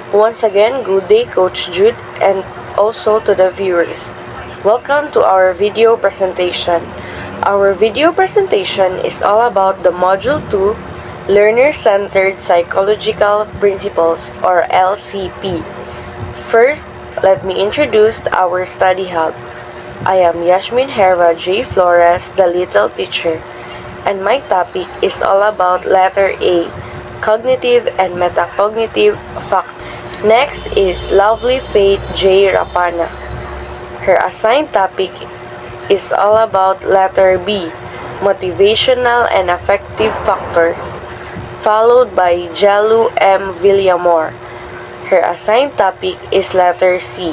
Once again, good day Coach Jude and also to the viewers. Welcome to our video presentation. Our video presentation is all about the Module 2 Learner-Centered Psychological Principles or LCP. First, let me introduce our study hub. I am Yasmin Hera J. Flores, the little teacher, and my topic is all about letter A, cognitive and metacognitive factors. Next is Lovely Faith J. Rapana. Her assigned topic is all about letter B, motivational and affective factors, followed by Jalu M. Villamor. Her assigned topic is letter C,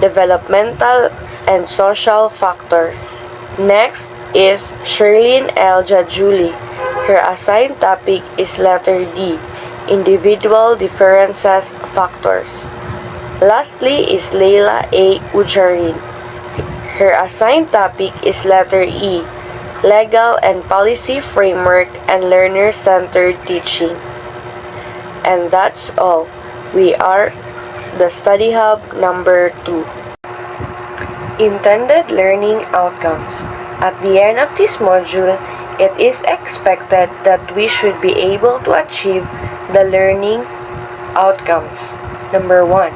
developmental and social factors. Next is Sherlyn L. Jajuli. Her assigned topic is letter D, individual differences factors. Lastly is Leila A. Ujarin. Her assigned topic is letter E, legal and policy framework and learner-centered teaching. And that's all. We are the Study Hub number 2. Intended learning outcomes. At the end of this module, it is expected that we should be able to achieve the learning outcomes. Number 1.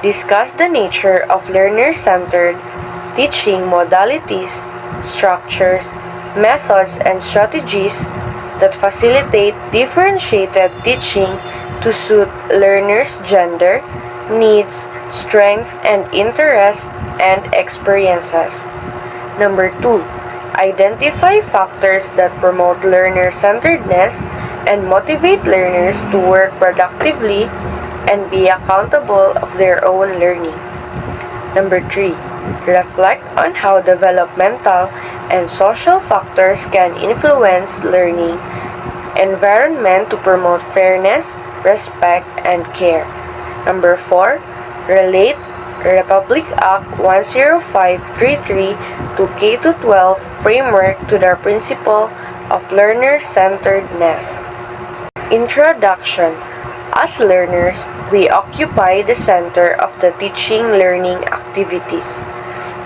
Discuss the nature of learner-centered teaching modalities, structures, methods, and strategies that facilitate differentiated teaching to suit learners' gender, needs, strengths, and interests and experiences. Number 2. Identify factors that promote learner-centeredness and motivate learners to work productively and be accountable of their own learning. Number 3. Reflect on how developmental and social factors can influence learning environment to promote fairness, respect, and care. Number 4. Relate Republic Act 10533 to K-12 framework to the principle of learner-centeredness. Introduction. As learners, we occupy the center of the teaching-learning activities.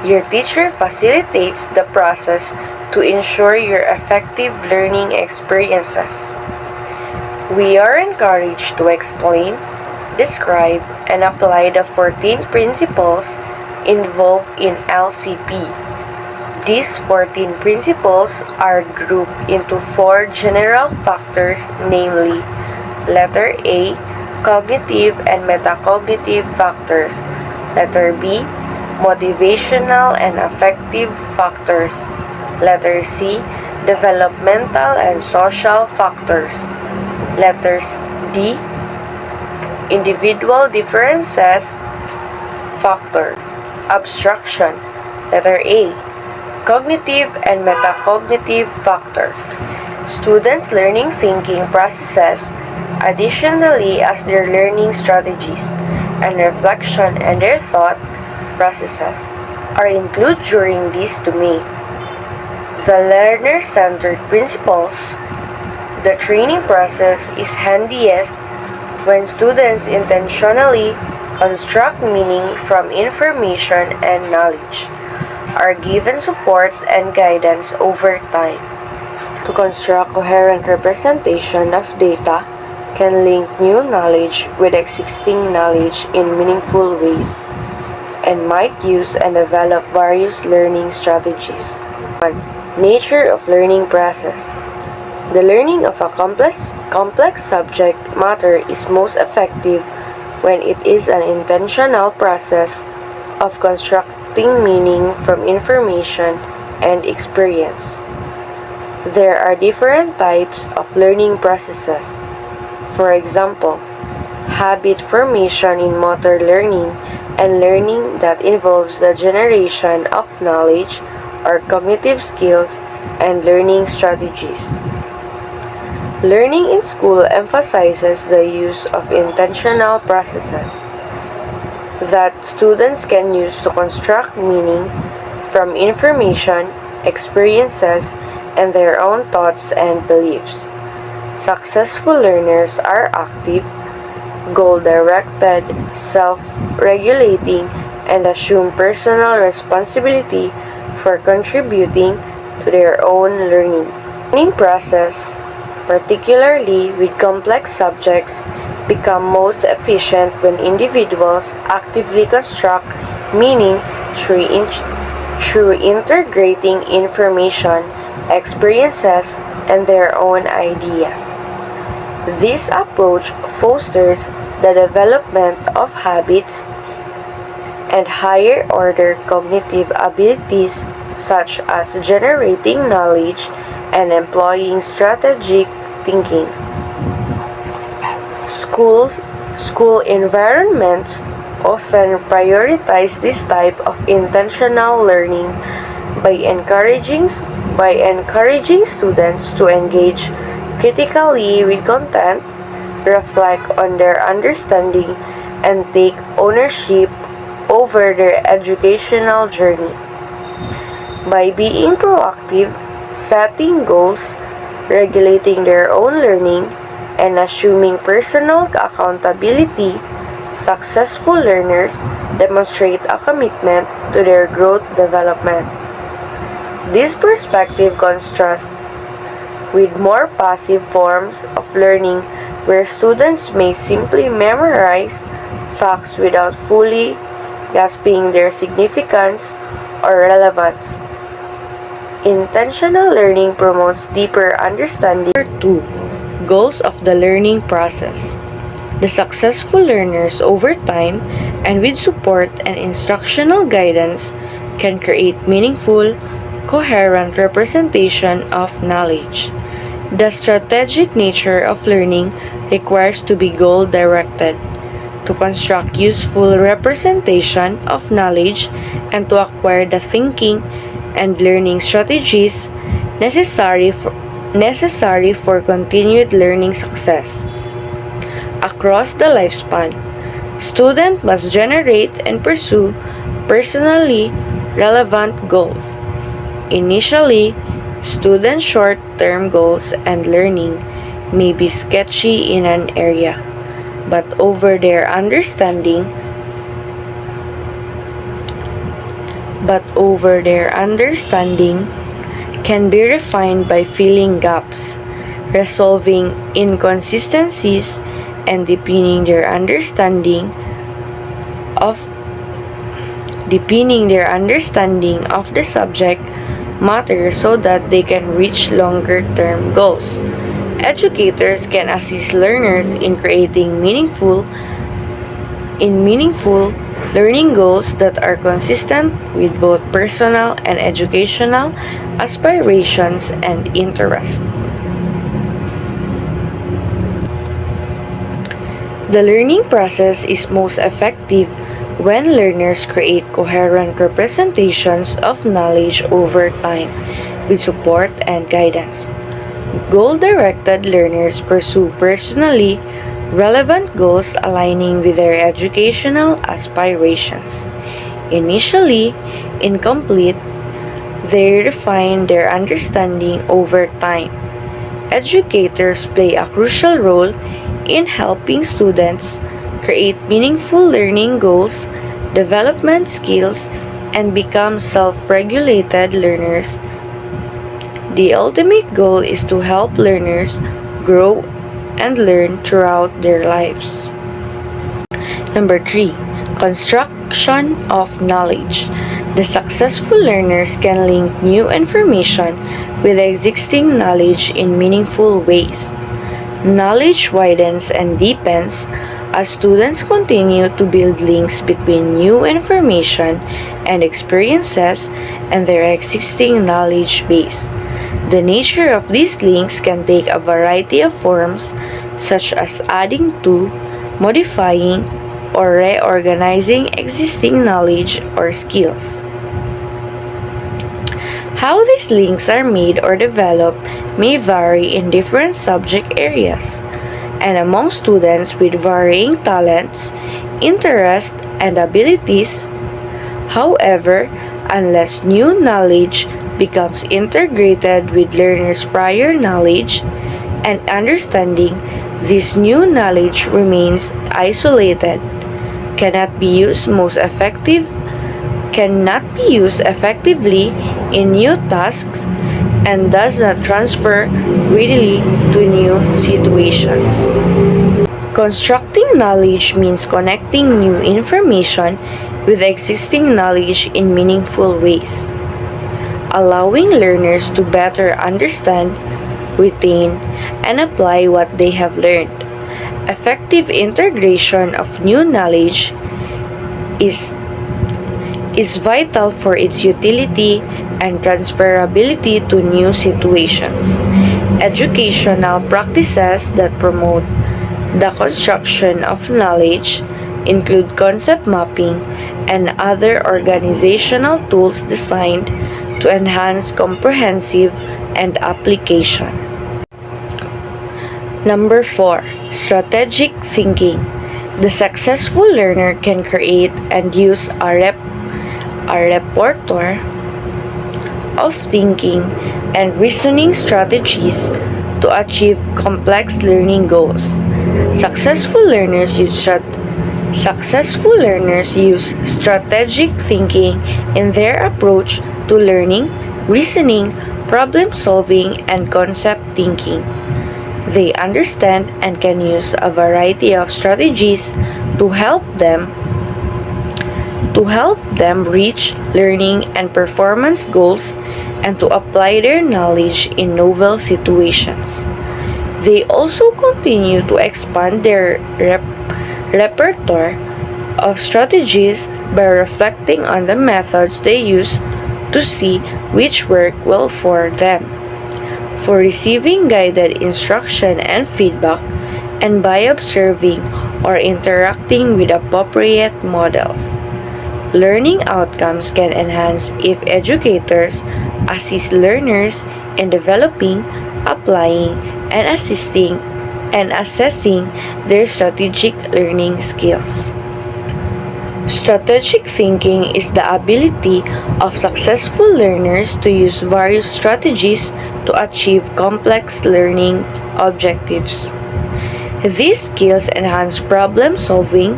Your teacher facilitates the process to ensure your effective learning experiences. We are encouraged to explain, describe, and apply the 14 principles involved in LCP. These 14 principles are grouped into 4 general factors, namely, letter A, cognitive and metacognitive factors. Letter B, motivational and affective factors. Letter C, developmental and social factors. Letters D, individual differences factor. Abstraction. Letter A, cognitive and metacognitive factors. Students' learning thinking processes additionally as their learning strategies and reflection and their thought processes are included during this domain. The learner-centered principles. The training process is handiest when students intentionally construct meaning from information and knowledge, are given support and guidance over time. To construct coherent representation of data, can link new knowledge with existing knowledge in meaningful ways, and might use and develop various learning strategies. 1. Nature of learning process. The learning of a complex subject matter is most effective when it is an intentional process of constructing meaning from information and experience. There are different types of learning processes. For example, habit formation in motor learning and learning that involves the generation of knowledge or cognitive skills and learning strategies. Learning in school emphasizes the use of intentional processes that students can use to construct meaning from information, experiences, and their own thoughts and beliefs. Successful learners are active, goal-directed, self-regulating, and assume personal responsibility for contributing to their own learning. Learning process, particularly with complex subjects, become most efficient when individuals actively construct meaning through integrating information, experiences, and their own ideas. This approach fosters the development of habits and higher order cognitive abilities such as generating knowledge and employing strategic thinking. School environments often prioritize this type of intentional learning by encouraging students to engage critically with content, reflect on their understanding, and take ownership over their educational journey. By being proactive, setting goals, regulating their own learning, and assuming personal accountability, successful learners demonstrate a commitment to their growth development. This perspective contrasts with more passive forms of learning where students may simply memorize facts without fully grasping their significance or relevance. Intentional learning promotes deeper understanding. Number 2. Goals of the learning process. The successful learners over time and with support and instructional guidance can create meaningful, coherent representation of knowledge. The strategic nature of learning requires to be goal-directed, to construct useful representation of knowledge, and to acquire the thinking and learning strategies necessary for continued learning success. Across the lifespan, students must generate and pursue personally relevant goals. Initially, students' short-term goals and learning may be sketchy in an area, but over their understanding can be refined by filling gaps, resolving inconsistencies, and deepening their understanding of the subject matter so that they can reach longer-term goals. Educators can assist learners in creating meaningful learning goals that are consistent with both personal and educational aspirations and interests. The learning process is most effective when learners create coherent representations of knowledge over time with support and guidance. Goal-directed learners pursue personally relevant goals aligning with their educational aspirations. Initially incomplete, they refine their understanding over time. Educators play a crucial role in helping students create meaningful learning goals, development skills, and become self-regulated learners. The ultimate goal is to help learners grow and learn throughout their lives. Number 3. Construction of knowledge. The successful learners can link new information with existing knowledge in meaningful ways. Knowledge widens and deepens as students continue to build links between new information and experiences and their existing knowledge base. The nature of these links can take a variety of forms, such as adding to, modifying, or reorganizing existing knowledge or skills. How these links are made or developed may vary in different subject areas and among students with varying talents, interests, and abilities. However, unless new knowledge becomes integrated with learners' prior knowledge and understanding, This new knowledge remains isolated, cannot be used most effective cannot be used effectively in new tasks, and does not transfer readily to new situations. Constructing knowledge means connecting new information with existing knowledge in meaningful ways, allowing learners to better understand, retain, and apply what they have learned. Effective integration of new knowledge is vital for its utility and transferability to new situations. Educational practices that promote the construction of knowledge include concept mapping and other organizational tools designed to enhance comprehensive and application. Number 4. Strategic thinking. The successful learner can create and use a repertoire of thinking and reasoning strategies to achieve complex learning goals. Successful learners use strategic thinking in their approach to learning, reasoning, problem solving, and concept thinking. They understand and can use a variety of strategies to help them reach learning and performance goals and to apply their knowledge in novel situations. They also continue to expand their repertoire of strategies by reflecting on the methods they use to see which work well for them, for receiving guided instruction and feedback, and by observing or interacting with appropriate models. Learning outcomes can enhance if educators assist learners in developing, applying, and assessing their strategic learning skills. Strategic thinking is the ability of successful learners to use various strategies to achieve complex learning objectives. These skills enhance problem solving,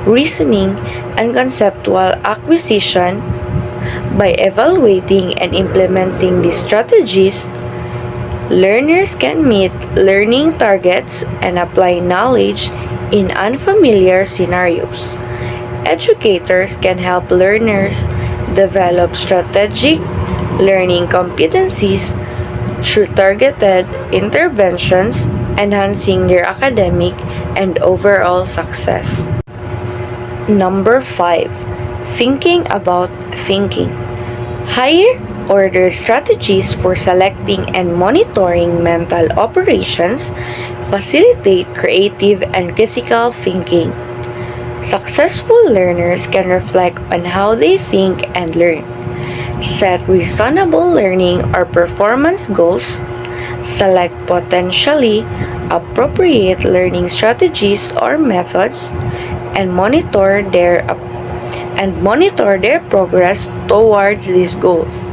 reasoning, and conceptual acquisition. By evaluating and implementing these strategies, learners can meet learning targets and apply knowledge in unfamiliar scenarios. Educators can help learners develop strategic learning competencies through targeted interventions, enhancing their academic and overall success. Number 5. Thinking about thinking. Higher order strategies for selecting and monitoring mental operations facilitate creative and critical thinking. Successful learners can reflect on how they think and learn, set reasonable learning or performance goals, select potentially appropriate learning strategies or methods, and monitor their progress towards these goals.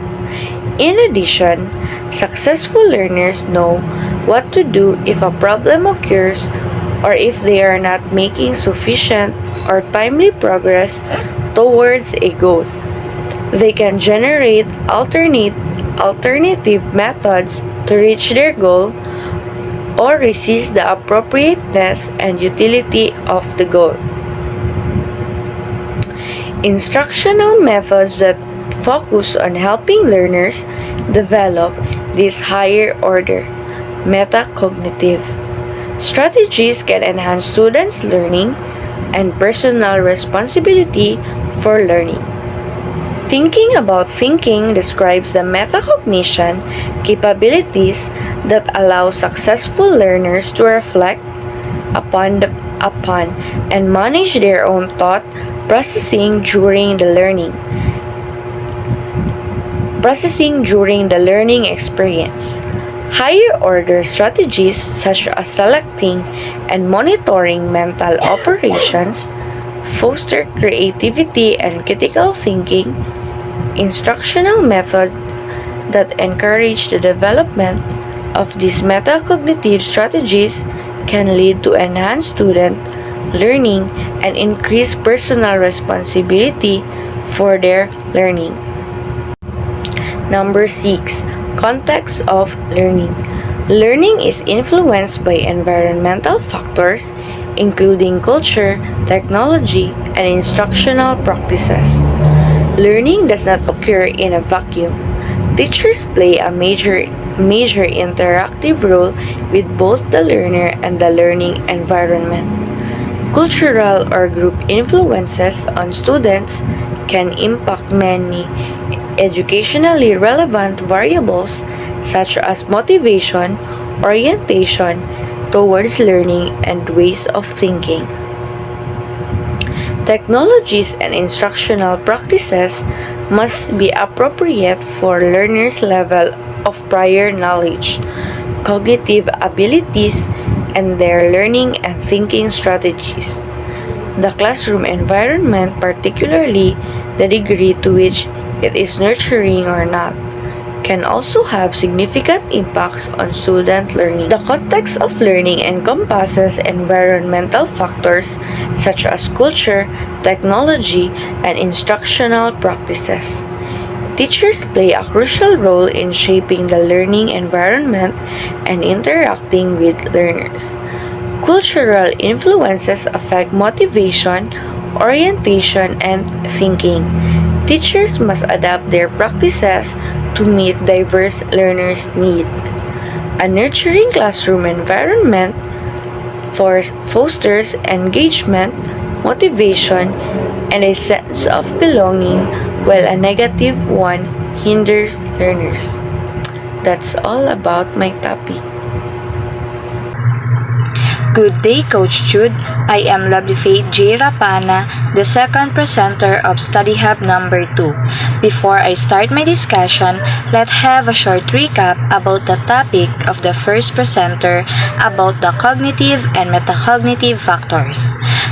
In addition, successful learners know what to do if a problem occurs or if they are not making sufficient or timely progress towards a goal. They can generate alternative methods to reach their goal or resist the appropriateness and utility of the goal. Instructional methods that focus on helping learners develop this higher order metacognitive strategies can enhance students' learning and personal responsibility for learning. Thinking about thinking describes the metacognition capabilities that allow successful learners to reflect upon and manage their own thought processing during the learning experience. Higher order strategies such as selecting and monitoring mental operations foster creativity and critical thinking. Instructional methods that encourage the development of these metacognitive strategies can lead to enhanced student learning and increased personal responsibility for their learning. Number 6. Context of learning. Learning is influenced by environmental factors, including culture, technology, and instructional practices. Learning does not occur in a vacuum. Teachers play a major interactive role with both the learner and the learning environment. Cultural or group influences on students can impact many educationally relevant variables such as motivation, orientation towards learning, and ways of thinking. Technologies and instructional practices must be appropriate for learners' level of prior knowledge, cognitive abilities, and their learning and thinking strategies. The classroom environment, particularly the degree to which it is nurturing or not, can also have significant impacts on student learning. The context of learning encompasses environmental factors such as culture, technology, and instructional practices. Teachers play a crucial role in shaping the learning environment and interacting with learners. Cultural influences affect motivation, orientation, and thinking. Teachers must adapt their practices to meet diverse learners' needs. A nurturing classroom environment fosters engagement, motivation, and a sense of belonging, while a negative one hinders learners. That's all about my topic. Good day, Coach Jude. I am Lovely Faith J. Rapana, the second presenter of Study Hub number 2. Before I start my discussion, let's have a short recap about the topic of the first presenter about the cognitive and metacognitive factors.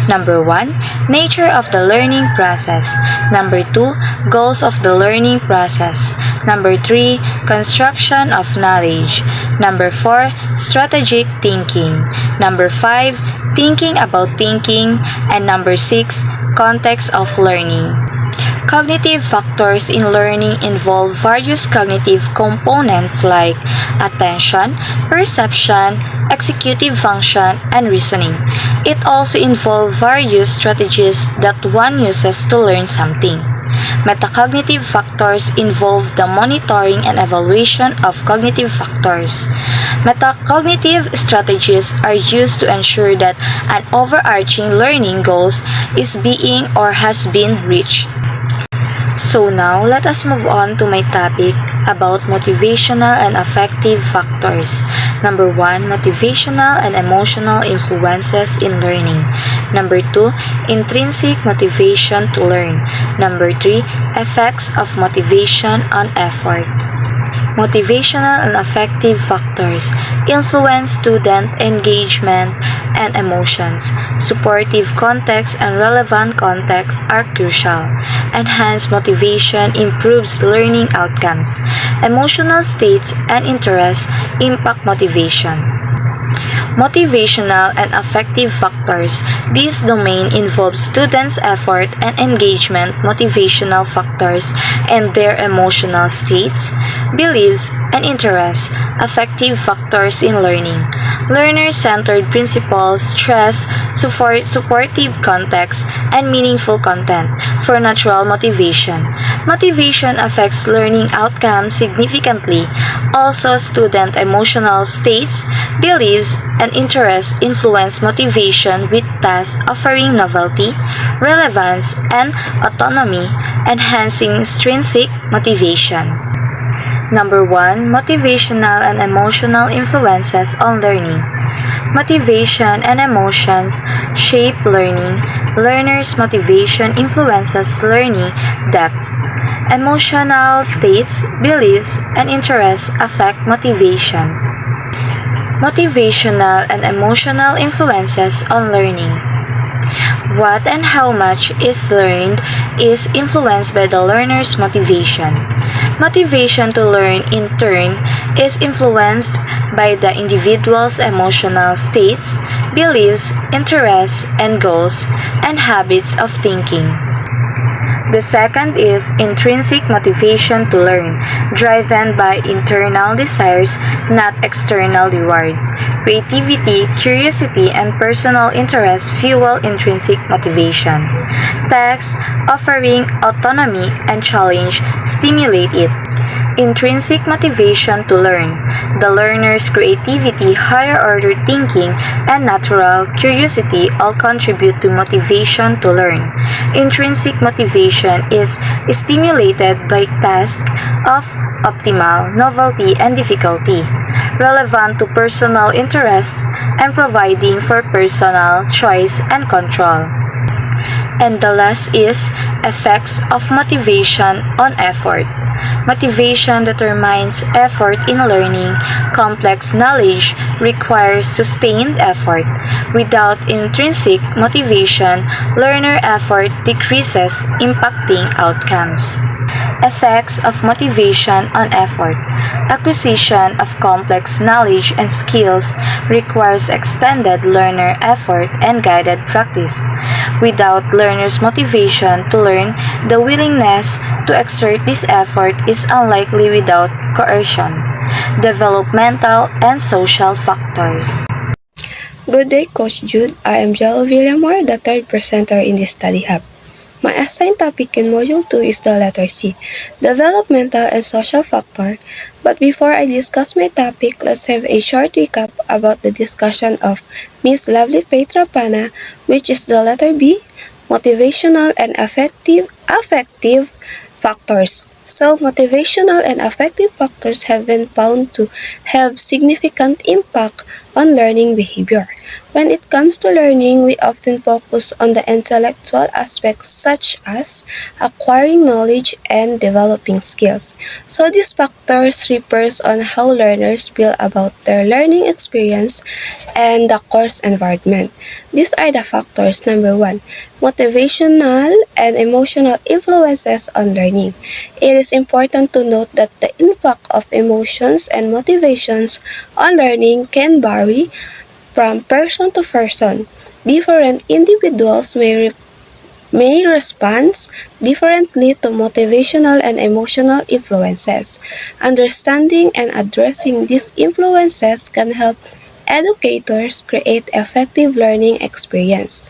Number 1, nature of the learning process. Number 2, goals of the learning process. Number 3, construction of knowledge. Number 4, strategic thinking. Number 5, thinking about thinking. And number 6, context of learning. Cognitive factors in learning involve various cognitive components like attention, perception, executive function, and reasoning. It also involves various strategies that one uses to learn something. Metacognitive factors involve the monitoring and evaluation of cognitive factors. Metacognitive strategies are used to ensure that an overarching learning goals is being or has been reached. So now, let us move on to my topic about motivational and affective factors. Number 1, motivational and emotional influences in learning. Number 2, intrinsic motivation to learn. Number 3, effects of motivation on effort. Motivational and affective factors influence student engagement and emotions. Supportive context and relevant context are crucial. Enhanced motivation improves learning outcomes. Emotional states and interests impact motivation. Motivational and affective factors. This domain involves students' effort and engagement, motivational factors, and their emotional states, beliefs, and interests. Affective factors in learning. Learner-centered principles stress supportive context and meaningful content for natural motivation. Motivation affects learning outcomes significantly. Also, student emotional states, beliefs, and interests influence motivation with tasks offering novelty, relevance, and autonomy, enhancing intrinsic motivation. Number 1, motivational and emotional influences on learning. Motivation and emotions shape learning. Learners' motivation influences learning depth. Emotional states, beliefs, and interests affect motivations. Motivational and emotional influences on learning. What and how much is learned is influenced by the learner's motivation. Motivation to learn, in turn, is influenced by the individual's emotional states, beliefs, interests, and goals, and habits of thinking. The second is intrinsic motivation to learn, driven by internal desires, not external rewards. Creativity, curiosity, and personal interest fuel intrinsic motivation. Texts offering autonomy and challenge stimulate it. Intrinsic motivation to learn. The learner's creativity, higher order thinking, and natural curiosity all contribute to motivation to learn. Intrinsic motivation is stimulated by tasks of optimal novelty and difficulty, relevant to personal interests, and providing for personal choice and control. And the last is effects of motivation on effort. Motivation determines effort in learning. Complex knowledge requires sustained effort. Without intrinsic motivation, learner effort decreases, impacting outcomes. Effects of motivation on effort. Acquisition of complex knowledge and skills requires extended learner effort and guided practice. Without learners' motivation to learn, the willingness to exert this effort is unlikely without coercion. Developmental and social factors. Good day, Coach Jude. I am Jel Villamor, the third presenter in this study hub. My assigned topic in Module 2 is the letter C, Developmental and Social Factor. But before I discuss my topic, let's have a short recap about the discussion of Miss Lovely Faith Rapana, which is the letter B, Motivational and affective factors. So, motivational and affective factors have been found to have significant impact on learning behavior. When it comes to learning, we often focus on the intellectual aspects such as acquiring knowledge and developing skills. So these factors refers on how learners feel about their learning experience and the course environment. These are the factors. Number 1, motivational and emotional influences on learning. It is important to note that the impact of emotions and motivations on learning can vary from person to person. Different individuals may respond differently to motivational and emotional influences. Understanding and addressing these influences can help educators create effective learning experience.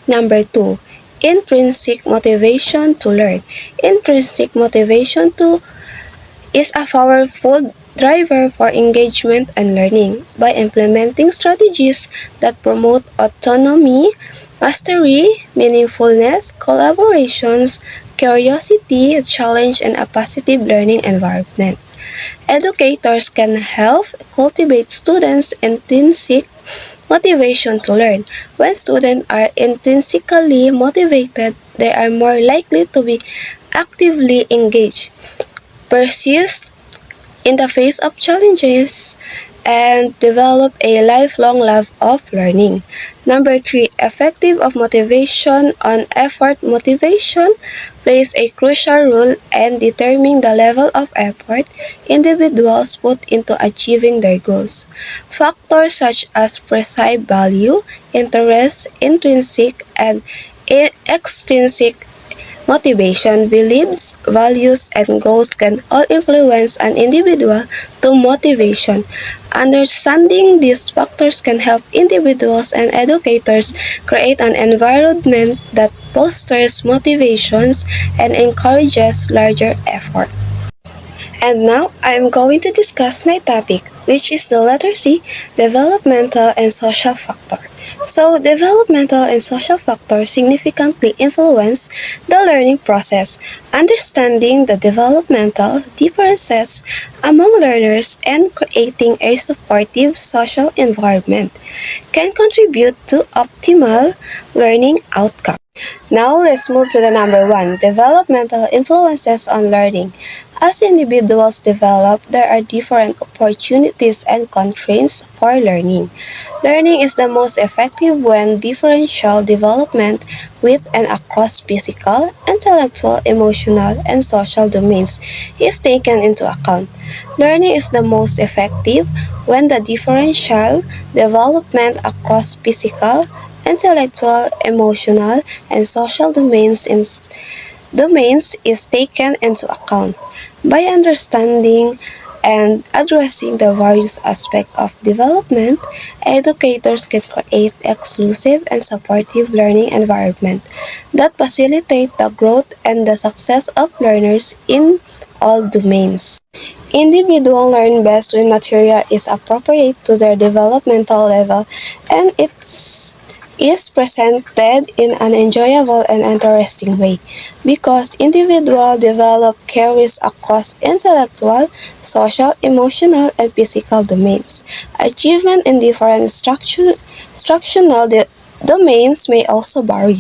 Number 2, intrinsic motivation to learn. Intrinsic motivation is a powerful driver for engagement and learning. By implementing strategies that promote autonomy, mastery, meaningfulness, collaborations, curiosity, challenge, and a positive learning environment, educators can help cultivate students' intrinsic motivation to learn. When students are intrinsically motivated, they are more likely to be actively engaged, persist in the face of challenges, and develop a lifelong love of learning. Number 3, effective of motivation on effort. Motivation plays a crucial role in determining the level of effort individuals put into achieving their goals. Factors such as perceived value, interest, intrinsic, and extrinsic motivation, beliefs, values, and goals can all influence an individual to motivation. Understanding these factors can help individuals and educators create an environment that fosters motivations and encourages larger effort. And now, I am going to discuss my topic, which is the letter C, developmental and social factor. So, developmental and social factors significantly influence the learning process. Understanding the developmental differences among learners and creating a supportive social environment can contribute to optimal learning outcomes. Now, let's move to the number 1, developmental influences on learning. As individuals develop, there are different opportunities and constraints for learning. Learning is the most effective when differential development with and across physical, intellectual, emotional, and social domains is taken into account. Learning is the most effective when the differential development across physical, intellectual, emotional, and social domains is taken into account. By understanding and addressing the various aspects of development, educators can create exclusive and supportive learning environment that facilitate the growth and the success of learners in all domains. Individuals learn best when material is appropriate to their developmental level and is presented in an enjoyable and interesting way because individual develop carries across intellectual, social, emotional, and physical domains. Achievement in different instructional domains may also vary.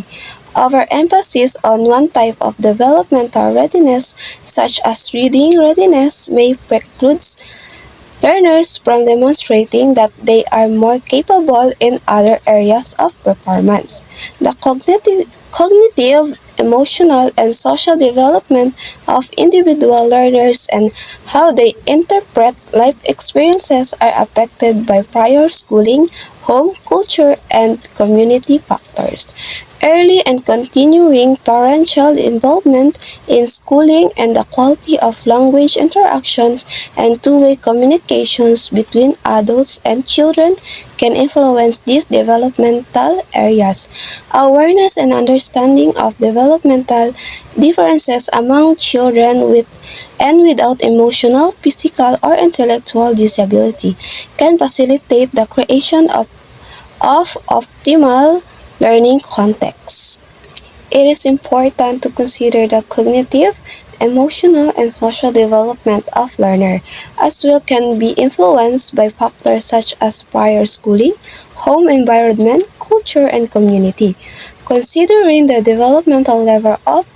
Overemphasis on one type of developmental readiness, such as reading readiness, may preclude learners from demonstrating that they are more capable in other areas of performance. The cognitive, emotional, and social development of individual learners and how they interpret life experiences are affected by prior schooling, home culture, and community factors. Early and continuing parental involvement in schooling and the quality of language interactions and two-way communications between adults and children can influence these developmental areas. Awareness and understanding of developmental differences among children with and without emotional, physical, or intellectual disability can facilitate the creation of optimal learning contexts. It is important to consider the cognitive, emotional, and social development of learner, as well can be influenced by factors such as prior schooling, home environment, culture, and community. Considering the developmental level of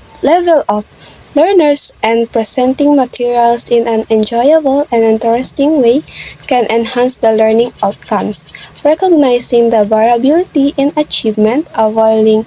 learners and presenting materials in an enjoyable and interesting way can enhance the learning outcomes. Recognizing the variability in achievement, avoiding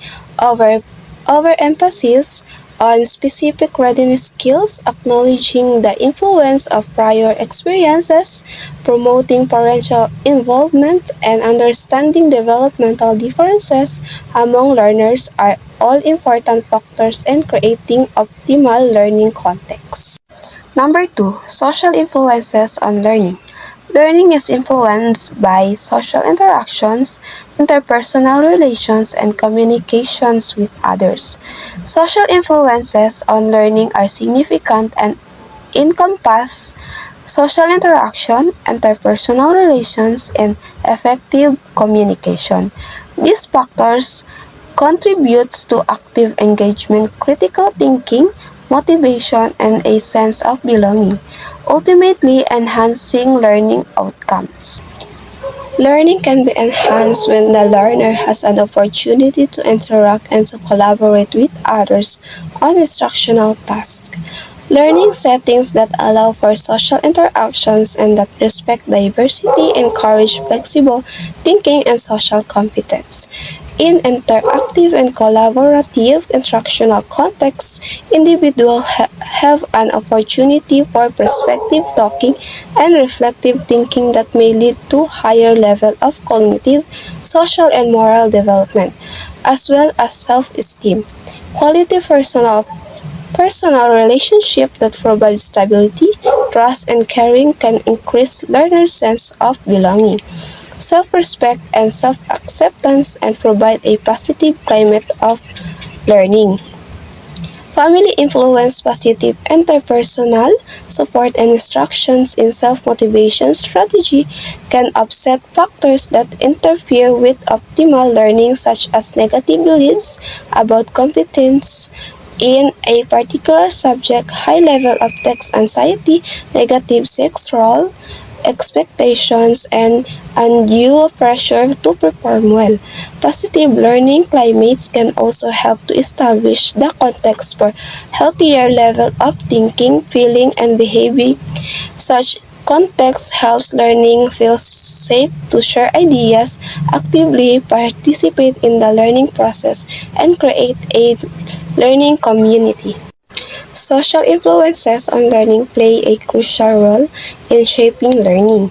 overemphasis on specific readiness skills, acknowledging the influence of prior experiences, promoting parental involvement, and understanding developmental differences among learners are all important factors in creating optimal learning contexts. Number 2, social influences on learning. Learning is influenced by social interactions, interpersonal relations, and communications with others. Social influences on learning are significant and encompass social interaction, interpersonal relations, and effective communication. These factors contributes to active engagement, critical thinking, motivation, and a sense of belonging, ultimately enhancing learning outcomes. Learning can be enhanced when the learner has an opportunity to interact and to collaborate with others on instructional tasks. Learning settings that allow for social interactions and that respect diversity encourage flexible thinking and social competence. In interactive and collaborative instructional contexts, individuals have an opportunity for perspective talking and reflective thinking that may lead to higher level of cognitive, social, and moral development, as well as self-esteem. Quality personal relationship that provide stability, trust, and caring can increase learners' sense of belonging, self-respect, and self-acceptance and provide a positive climate of learning. Family influence positive interpersonal support and instructions in self-motivation strategy can offset factors that interfere with optimal learning such as negative beliefs about competence in a particular subject, high level of text anxiety, negative sex role expectations, and undue pressure to perform well. Positive learning climates can also help to establish the context for healthier level of thinking, feeling, and behaving. Such context helps learning feel safe to share ideas, actively participate in the learning process, and create a learning community. Social influences on learning play a crucial role in shaping learning.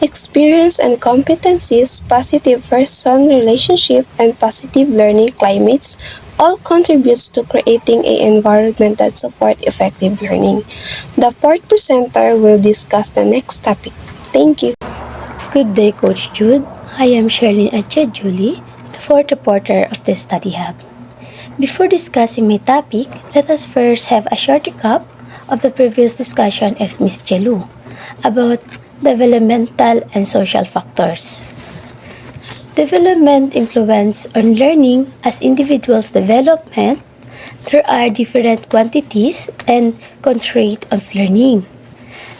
Experience and competencies, positive person relationship, and positive learning climates all contributes to creating an environment that support effective learning. The fourth presenter will discuss the next topic. Thank you. Good day, Coach Jude. I am Sherlyn Atcha Julie, the fourth reporter of the Study Hub. Before discussing my topic, let us first have a short recap of the previous discussion of Ms. Jelu about developmental and social factors. Development influence on learning as individuals' development. There are different quantities and constraints of learning.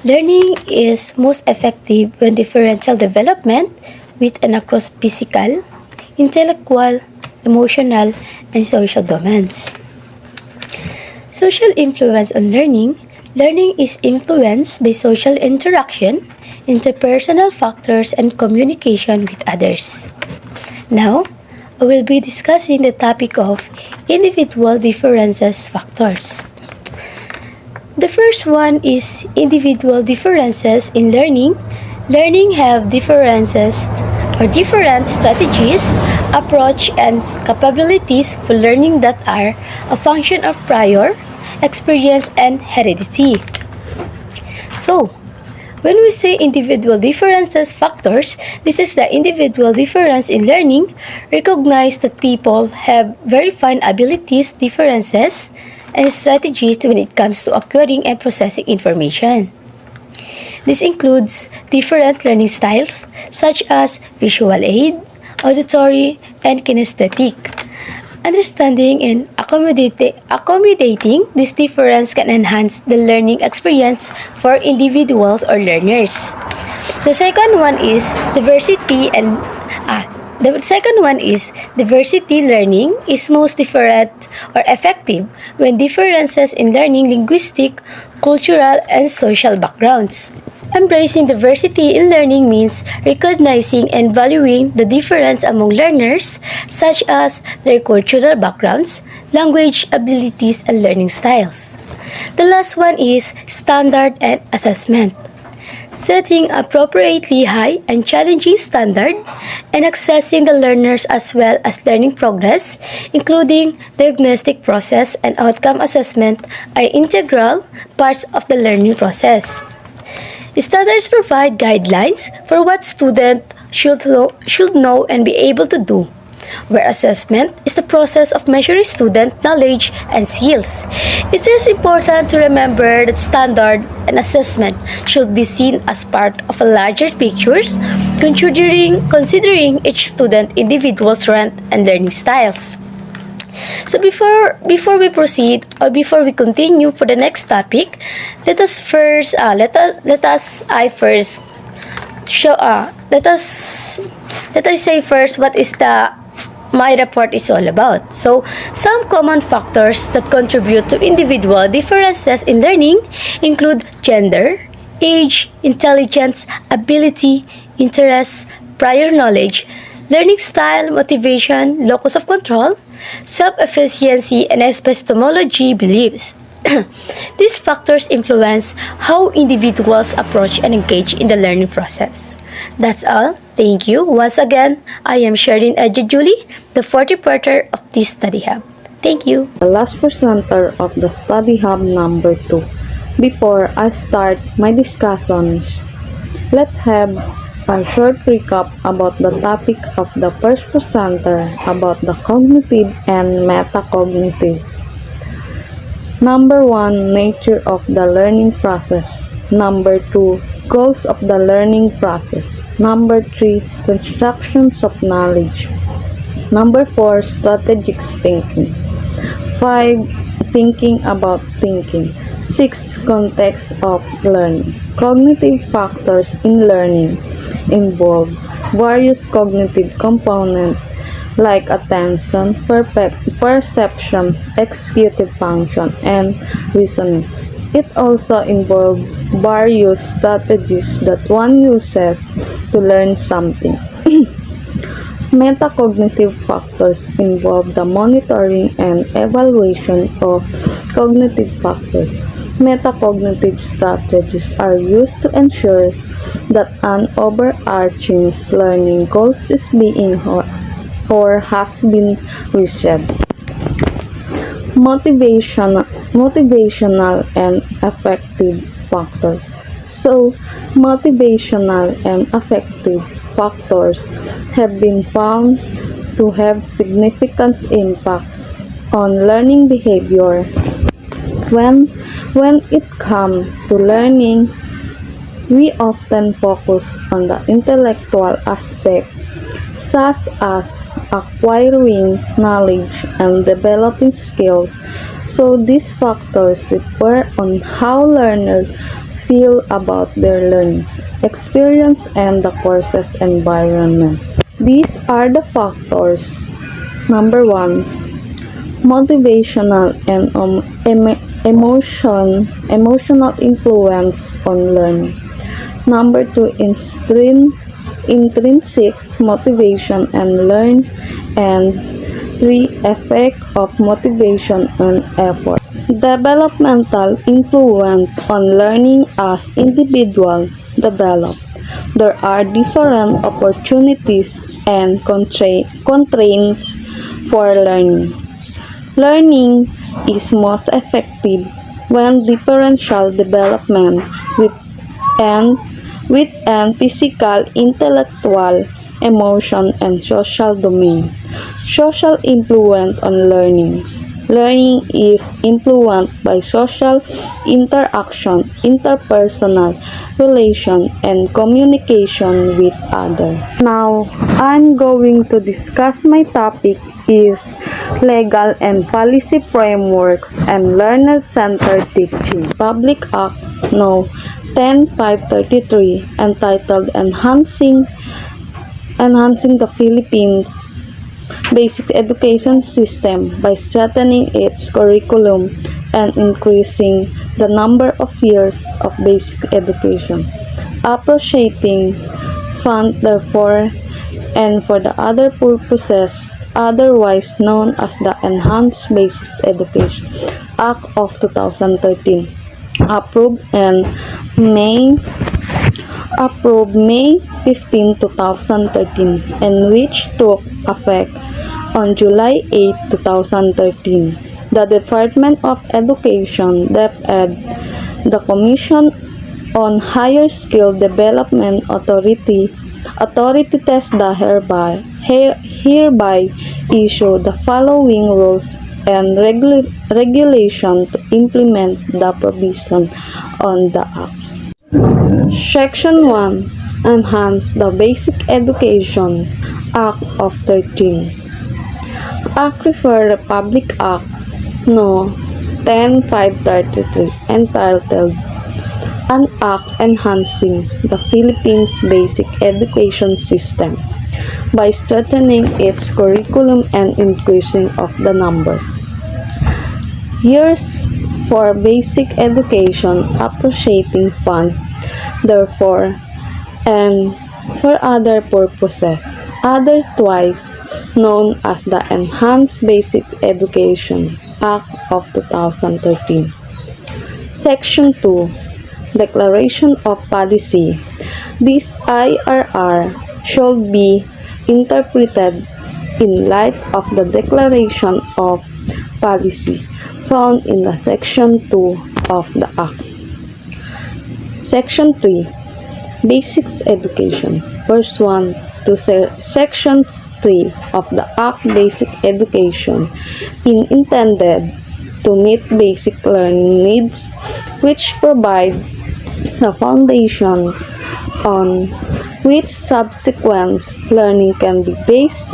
Learning is most effective when differential development with and across physical, intellectual, emotional, and social domains. Social influence on learning. Learning is influenced by social interaction, interpersonal factors, and communication with others. Now, I will be discussing the topic of individual differences factors. The first one is individual differences in learning. Learning have differences or different strategies, approach, and capabilities for learning that are a function of prior experience and heredity. So, when we say individual differences factors, this is the individual difference in learning. Recognize that people have very fine abilities, differences, and strategies when it comes to acquiring and processing information. This includes different learning styles such as visual aid, auditory, and kinesthetic. Understanding and accommodating this difference can enhance the learning experience for individuals or learners. The second one is diversity learning is most different or effective when differences in learning linguistic, cultural, and social backgrounds. Embracing diversity in learning means recognizing and valuing the difference among learners, such as their cultural backgrounds, language abilities, and learning styles. The last one is standard and assessment. Setting appropriately high and challenging standard and assessing the learners as well as learning progress, including diagnostic process and outcome assessment, are integral parts of the learning process. Standards provide guidelines for what students should know and be able to do, where assessment is the process of measuring student knowledge and skills. It is important to remember that standard and assessment should be seen as part of a larger picture, considering each student individual strength and learning styles. So before we proceed or before we continue for the next topic, let us say first what is the my report is all about. So, some common factors that contribute to individual differences in learning include gender, age, intelligence, ability, interests, prior knowledge, learning style, motivation, locus of control, self-efficacy, and epistemology beliefs. These factors influence how individuals approach and engage in the learning process. That's all. Thank you. Once again, I am Sherlyn Edja Julie, the fourth reporter of this Study Hub. Thank you. The last presenter of the Study Hub number 2. Before I start my discussions, let's have a short recap about the topic of the first presenter about the cognitive and metacognitive. Number 1, nature of the learning process. Number 2, goals of the learning process. Number 3, constructions of knowledge. Number 4, strategic thinking. 5, thinking about thinking. 6. Context of learning. Cognitive factors in learning involve various cognitive components like attention, perception, executive function, and reasoning. It also involves various strategies that one uses to learn something. Metacognitive factors involve the monitoring and evaluation of cognitive factors. Metacognitive strategies are used to ensure that an overarching learning goal is being or has been reached. Motivational and affective factors. So, motivational and affective factors have been found to have significant impact on learning behavior. When it comes to learning, we often focus on the intellectual aspect, such as acquiring knowledge and developing skills. So these factors refer on how learners feel about their learning experience and the course's environment. These are the factors. Number 1, motivational and emotional influence on learning. Number 2, intrinsic motivation and learn. And 3, effect of motivation and effort. Developmental influence on learning as individuals develop. There are different opportunities and constraints for learning. Learning is most effective when differential development within physical, intellectual, emotion, and social domain. Social influence on learning. Learning is influenced by social interaction, interpersonal relation, and communication with others. Now, I'm going to discuss my topic is legal and policy frameworks and learner-centered teaching. Public Act No. 10533 entitled Enhancing the Philippines Basic Education System by strengthening its curriculum and increasing the number of years of basic education. Appropriating funds therefore and for the other purposes otherwise known as the Enhanced Basic Education Act of 2013, approved May 15, 2013, and which took effect on July 8, 2013. The Department of Education, DepEd, the Commission on Higher Skill Development Authority TESDA hereby issue the following rules and regulation to implement the provision on the Act. Section 1. Enhance the Basic Education Act of 13. Act refer Republic Act No. 10533 entitled An Act Enhancing the Philippines Basic Education System by strengthening its curriculum and increasing of the number years for basic education, appropriating funds therefore and for other purposes, otherwise known as the Enhanced Basic Education Act of 2013. Section 2. Declaration of Policy. This IRR should be interpreted in light of the Declaration of Policy found in the Section 2 of the Act. Section 3. Basics Education. Verse 1 to Section 3 of the Act Basic Education intended to meet basic learning needs which provide the foundations on which subsequent learning can be based.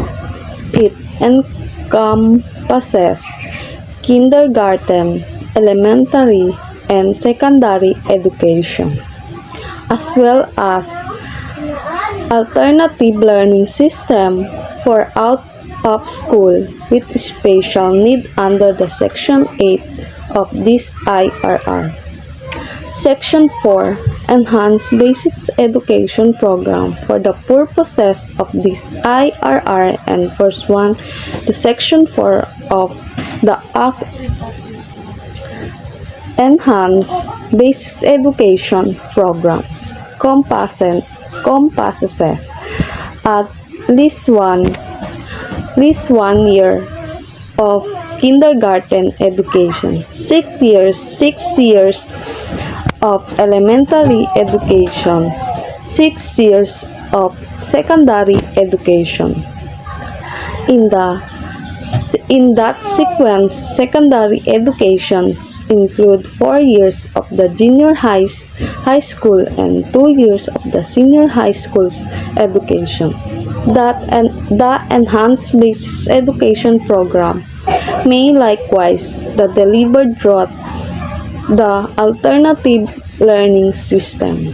It encompasses kindergarten, elementary, and secondary education, as well as alternative learning system for out of school with special need under the Section 8 of this IRR. Section 4 Enhanced Basic Education Program for the purposes of this IRR and first 1 to Section 4 of the Act Enhanced Basic Education Program compasses at least one year of kindergarten education, 6 years of elementary education, 6 years of secondary education. In that sequence, secondary education include 4 years of the junior high school and 2 years of the senior high school education. The enhanced basic education program may likewise the delivered through the alternative learning system.